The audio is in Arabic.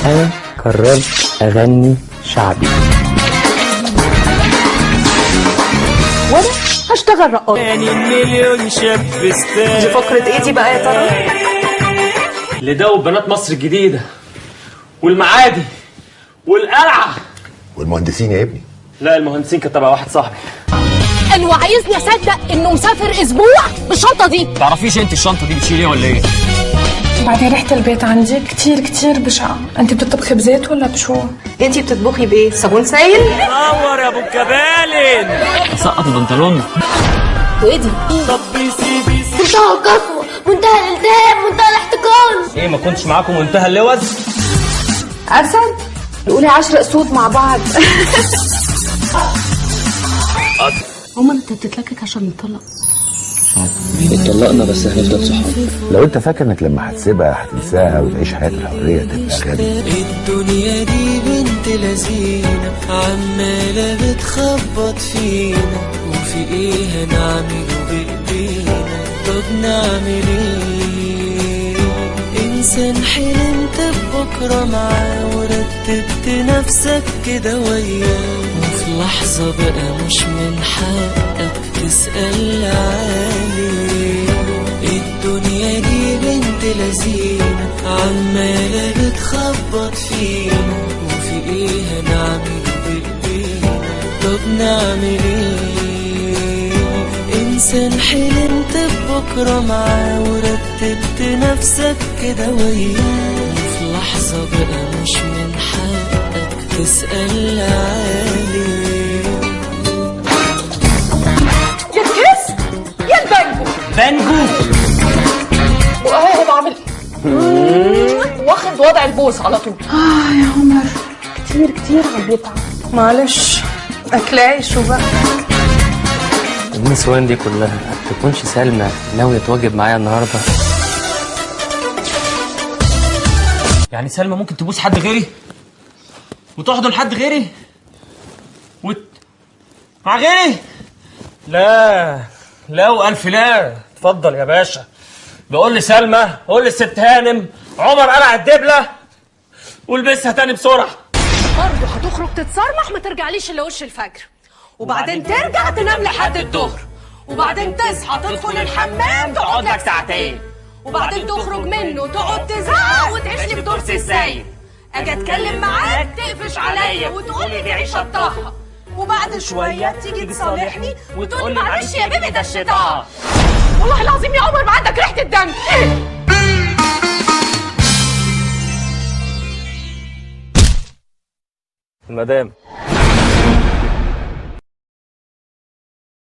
أنا قررت أغني شعبي وأنا هشتغل رقاصة. يعني مليون شاب استاذ. دي فقرة إيه دي بقى يا ترى؟ لدو بنات مصر الجديدة والمعادي والقلعة والمهندسين يا ابني. لا المهندسين كانت تبع واحد صاحبي. انه عايزني اصدق انه مسافر اسبوع بالشنطه دي. تعرفيش انت الشنطة دي بتشيل ايه ولا ايه؟ بعدين ريحة البيت عندي كتير بشعة. انت بتطبخي بزيت ولا بشو؟ انتي بتطبخي بايه؟ صابون سايل؟ نور يا ابو الكبالن. سقط البنطلون. وايه دي؟ طب سيبي منتهى القسوه، منتهى الالتهاب، منتهى الاحتقان. ايه ما كنتش معاكم منتهى اللوز؟ أرسل؟ نقولي 10 أسود مع بعض. عمر انت بتتلكك عشان نطلق؟ اتطلقنا بس هنفضل صحاب. لو انت فاكر انك لما هتسيبها هتنساها وتعيش حياة الحرية تبقى غني. الدنيا دي بنت لذينة عمالة بتخبط فينا، وفي ايه هنعمله بايدينا؟ طب نعمل ايه؟ انسان حلمت ببكرة معاه ورتبت نفسك كده وياه، وفي لحظة بقى مش من حقك تسأل عليه. الدنيا دي بنت لذينة عمالة بتخبط فينا، وفي ايه هنعمل بايدينا؟ طب نعمل ايه؟ انسان حلمت ببكرة معاه ورتبت نفسك كده وياه، وفي لحظة بقى مش من حقك تسأل عليه. يا الكيس يا البانجو. بانجو. وأهي بعمل واخد وضع البوس على طول. يا عمر كتير عم بيتعب. معلش أكلاي شو بقى. النسوان دي كلها تكونش سلمى ناوية تواجب معايا النهاردة؟ يعني سلمى ممكن تبوس حد غيري وتحضن حد غيري مع غيري؟ لا والف لا. اتفضل يا باشا. بقول لي سلمى، قول لي الست هانم، عمر قلع الدبله والبسها تاني بسرعه. برضه هتخرج تتصرمح ما ترجعليش الا وش الفجر، وبعدين ترجع تنام لحد الظهر، وبعدين تصحى تدخل الحمام تقعد لك ساعتين، وبعدين تخرج منه تقعد تزعق وتعيش لي في دورسي السيد. اجي اتكلم معاك تقفش عليا وتقول لي دي عيشه طاحه، وبعد شويه تيجي تصالحني وتقول لي معلش يا بيبي ده الشيطان. والله العظيم يا عمر ما عندك ريحه الدم. المدام